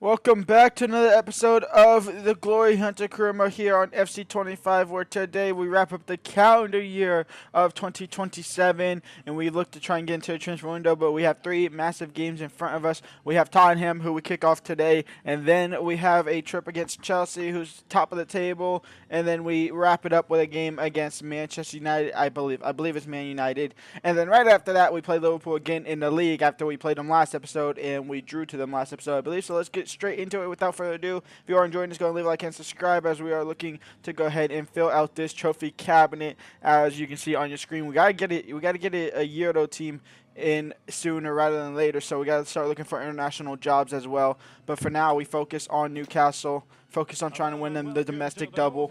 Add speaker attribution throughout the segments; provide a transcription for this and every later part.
Speaker 1: Welcome back to another episode of the Glory Hunter Kuruma here on FC25, where today we wrap up the calendar year of 2027 and we look to try and get into a transfer window, but we have three massive games in front of us. We have Tottenham, who we kick off today, and then we have a trip against Chelsea, who's top of the table, and then we wrap it up with a game against Manchester United, I believe it's Man United, and then right after that we play Liverpool again in the league after we played them last episode, and we drew to them last episode, I believe. So let's get straight into it without further ado. If you are enjoying this, go and leave a like and subscribe, as we are looking to go ahead and fill out this trophy cabinet. As you can see on your screen, we gotta get it a Euro team in sooner rather than later, so we gotta start looking for international jobs as well. But for now, we focus on Newcastle, focus on trying to win them the domestic double,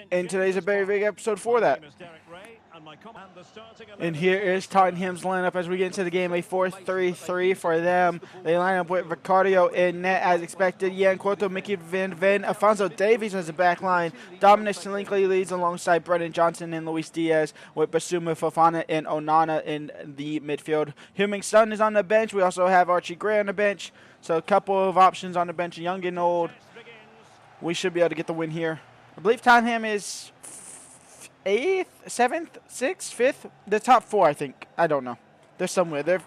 Speaker 1: and today's a very big episode for that. And here is Tottenham's lineup as we get into the game. A 4-3-3 for them. They line up with Ricardo in net as expected. Jan Quarto, Mickey Van Ven, Alphonso Davies as a back line. Dominic Solanke leads alongside Brennan Johnson and Luis Diaz, with Basuma Fofana and Onana in the midfield. Heung-min Son is on the bench. We also have Archie Gray on the bench. So a couple of options on the bench, young and old. We should be able to get the win here. I believe Tottenham is 8th, 7th, 6th, 5th. The top 4, I think. I don't know. They're somewhere. They're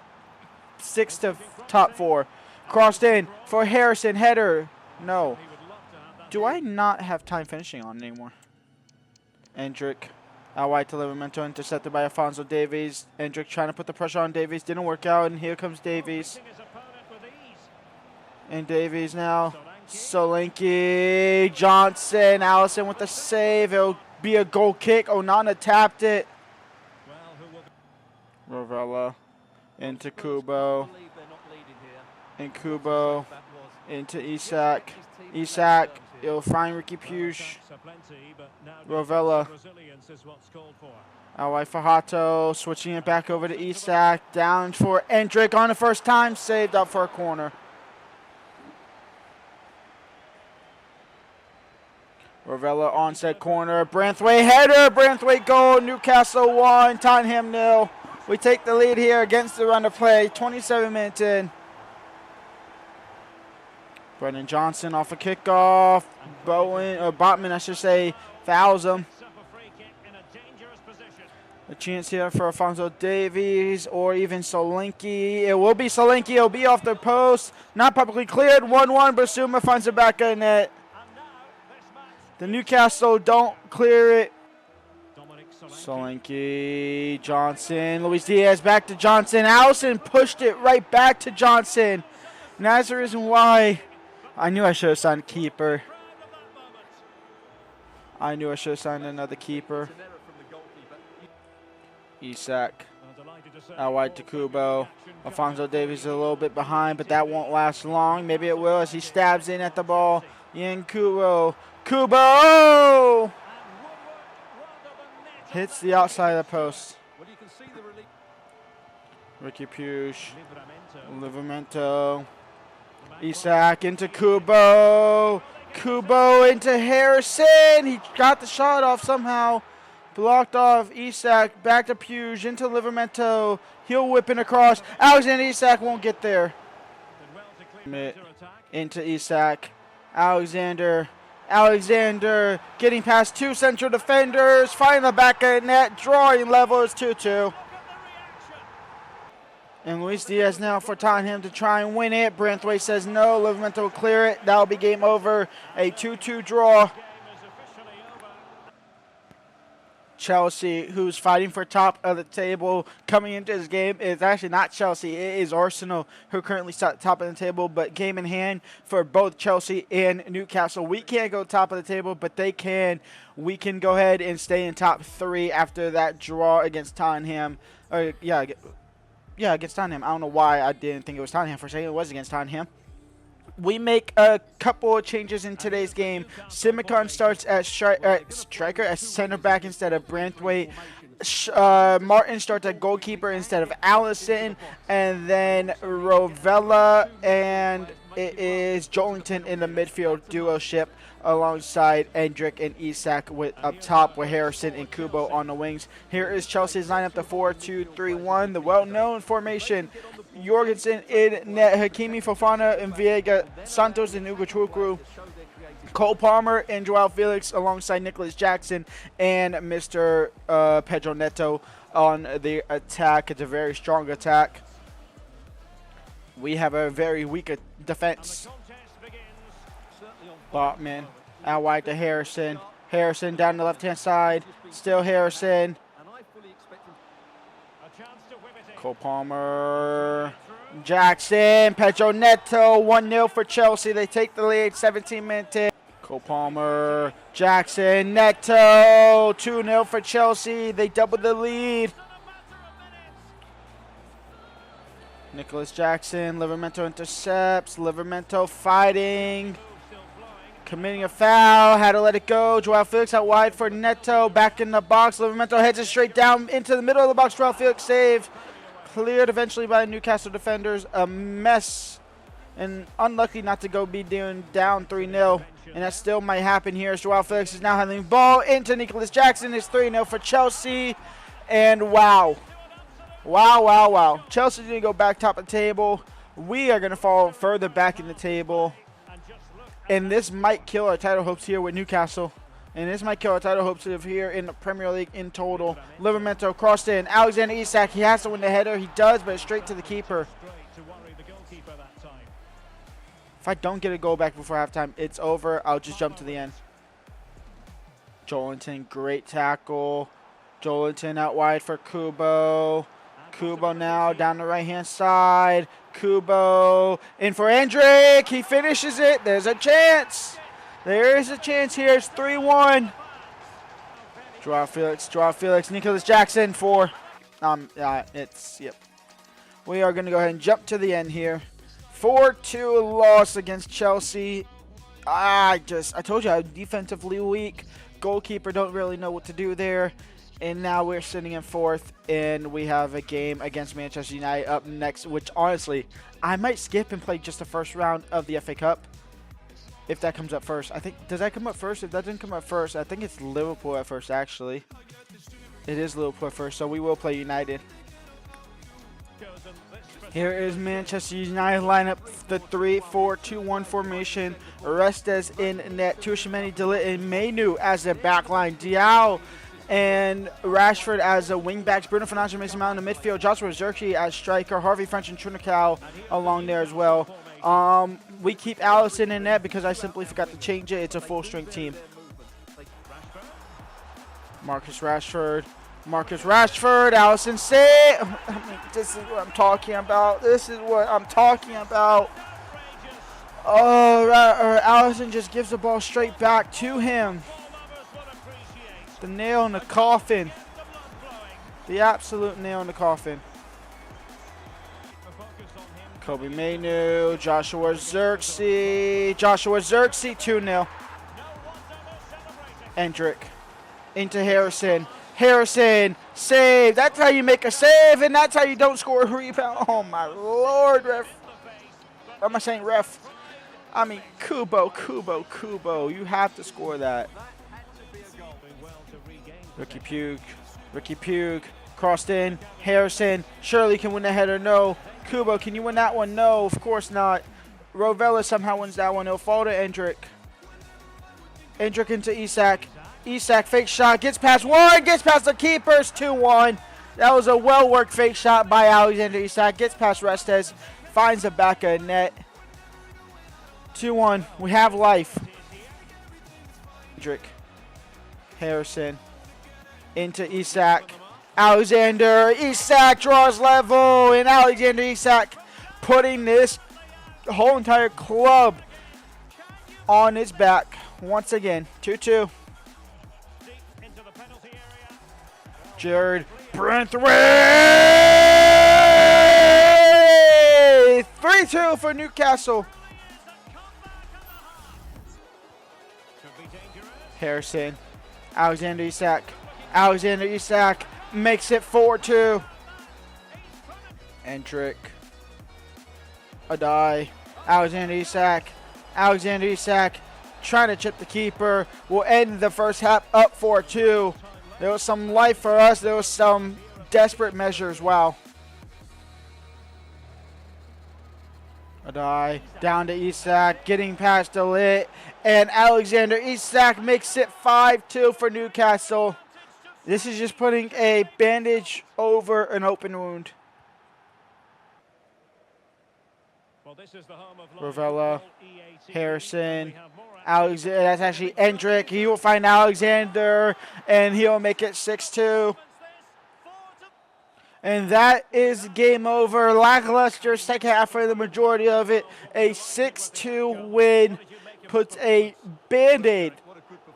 Speaker 1: 6th to top 4. Crossed in for Harrison. Header. No. Do I not have time finishing on anymore? Endrick. Out wide to Livramento. Intercepted by Alphonso Davies. Endrick trying to put the pressure on Davies. Didn't work out. And here comes Davies. And Davies now. Solanke. Johnson. Allison with the save. It'll be a goal kick. Onana tapped it. Rovella into Kubo. And Kubo into Isak. Isak. It'll find Ricky Puig. Rovella. Out wide for Hato. Switching it back over to Isak. Down for Endrick on the first time. Saved up for a corner. Rovella onset corner. Branthwaite header. Branthwaite goal. Newcastle 1. Tottenham 0. We take the lead here against the run of play. 27 minutes in. Brennan Johnson off a kickoff. Botman, I should say, fouls him. A chance here for Alphonso Davies or even Solanke. It will be Solanke. It'll be off the post. Not publicly cleared. 1-1. Basuma finds it back in net. The Newcastle don't clear it. Solanke, Johnson, Luis Diaz back to Johnson. Allison pushed it right back to Johnson. And that's the reason why I knew I should have signed a keeper. I knew I should have signed another keeper. Isak. Out wide to Kubo. Alphonso Davies is a little bit behind, but that won't last long. Maybe it will as he stabs in at the ball. Yen Kubo. Kubo! Hits the outside of the post. Ricky Puig. Livramento. Isak into Kubo. Kubo into Harrison. He got the shot off somehow. Blocked off. Isak back to Puig into Livramento. Heel whipping across. Alexander Isak won't get there. Into Isak. Alexander getting past two central defenders. Finding the back of the net. Drawing level is 2-2. And Luis Diaz now for Tottenham to try and win it. Branthwaite says no. Livramento will clear it. That'll be game over. A 2-2 draw. Chelsea, who's fighting for top of the table coming into this game, is actually not Chelsea. It is Arsenal, who currently sat top of the table, but game in hand for both Chelsea and Newcastle. We can't go top of the table, but they can. We can go ahead and stay in top 3 after that draw against Tottenham. Against Tottenham. I don't know why I didn't think it was Tottenham for a second. It was against Tottenham. We make a couple of changes in today's game. Simicon starts at striker, as center back instead of Branthwaite. Martin starts at goalkeeper instead of Allison. And then Rovella and it is Jolington in the midfield duo-ship alongside Endrick and Isak up top with Harrison and Kubo on the wings. Here is Chelsea's lineup, the 4-2-3-1, the well-known formation. Jorgensen in net, Hakimi, Fofana, and Viega, Santos and Ugochukwu, Cole Palmer and Joao Felix alongside Nicholas Jackson and Mr. Pedro Neto on the attack. It's a very strong attack. We have a very weak defense. Botman out wide to Harrison. Harrison down the left-hand side. Still Harrison. Cole Palmer. Jackson. Pedro Neto. 1-0 for Chelsea. They take the lead. 17 minutes in. Cole Palmer. Jackson. Neto. 2-0 for Chelsea. They double the lead. Nicholas Jackson. Livramento intercepts. Livramento fighting. Committing a foul, had to let it go. Joao Felix out wide for Neto, back in the box. Livramento heads it straight down into the middle of the box. Joao Felix saved, cleared eventually by the Newcastle defenders. A mess, and unlucky not to go be down 3-0, and that still might happen here as Joao Felix is now handling the ball into Nicholas Jackson. It's 3-0 for Chelsea, and wow. Chelsea's going to go back top of the table. We are going to fall further back in the table. And this might kill our title hopes here with Newcastle. And this might kill our title hopes here in the Premier League in total. Livramento crossed in. Alexander Isak, he has to win the header. He does, but it's straight to the keeper. If I don't get a goal back before halftime, it's over. I'll just jump to the end. Jolington, great tackle. Jolington out wide for Kubo. Kubo now down the right-hand side. Kubo in for Endrick. He finishes it. There's a chance. There is a chance here. It's 3-1. Joao Felix. Nicholas Jackson for. Yep. We are going to go ahead and jump to the end here. 4-2 loss against Chelsea. I told you I'm defensively weak. Goalkeeper don't really know what to do there. And now we're sitting in fourth, and we have a game against Manchester United up next, which honestly, I might skip and play just the first round of the FA Cup if that comes up first. Does that come up first? If that didn't come up first, I think it's Liverpool at first, actually. It is Liverpool at first, so we will play United. Here is Manchester United lineup, the 3-4-2-1 formation. Restes in net, Tushimeni, Delit, and Mainu as the backline. Diao and Rashford as a wingbacks. Bruno Fernandes, Mason Mount in the midfield. Joshua Zirkzee as striker. Harvey French and Trinicao along there as well. We keep Allison in net because I simply forgot to change it. It's a full-strength team. Marcus Rashford. Allison save. This is what I'm talking about. Oh, Allison just gives the ball straight back to him. The nail in the coffin. The absolute nail in the coffin. Kobe Mainu, Joshua Zirkzee, 2-0. Endrick into Harrison. Save. That's how you make a save, and that's how you don't score a rebound. Oh my lord, ref. What am I saying, ref? I mean, Kubo. You have to score that. Ricky Pugh, crossed in. Harrison, Shirley can win the header. No. Kubo, can you win that one? No, of course not. Rovella somehow wins that one. It'll fall to Endrick. Endrick into Isak. Isak, fake shot, gets past the keepers, 2-1. That was a well-worked fake shot by Alexander Isak. Gets past Restes, finds the back of the net. 2-1, we have life. Endrick, Harrison, into Isak. Alexander Isak draws level, and Alexander Isak putting this whole entire club on his back once again. 2-2. Jared Brentwaite, 3-2 for Newcastle. Harrison, Alexander Isak makes it 4-2. Endrick, Adai, Alexander Isak. Alexander Isak trying to chip the keeper. Will end the first half up 4-2. There was some life for us. There was some desperate measures. Wow. Adai down to Isak, getting past Delit, and Alexander Isak makes it 5-2 for Newcastle. This is just putting a bandage over an open wound. Ravella, Harrison, Alexander, that's actually Endrick. He will find Alexander, and he'll make it 6-2. And that is game over. Lackluster second half for the majority of it. A 6-2 win puts a Band-Aid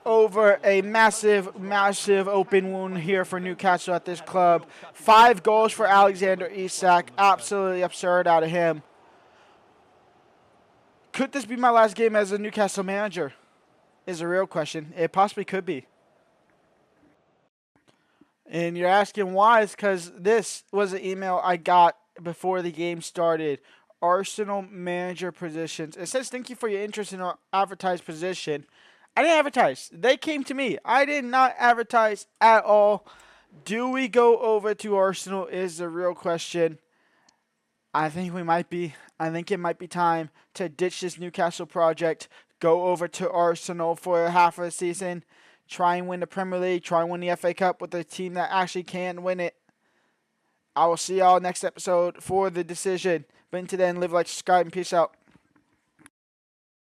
Speaker 1: over a massive, massive open wound here for Newcastle at this club. 5 goals for Alexander Isak. Absolutely absurd out of him. Could this be my last game as a Newcastle manager? Is a real question. It possibly could be. And you're asking why? It's because this was an email I got before the game started. Arsenal manager positions. It says, thank you for your interest in our advertised position. I didn't advertise. They came to me. I did not advertise at all. Do we go over to Arsenal is the real question. I think we might be. I think it might be time to ditch this Newcastle project. Go over to Arsenal for half of the season. Try and win the Premier League. Try and win the FA Cup with a team that actually can win it. I will see y'all next episode for the decision. But until then, live like, subscribe, and peace out.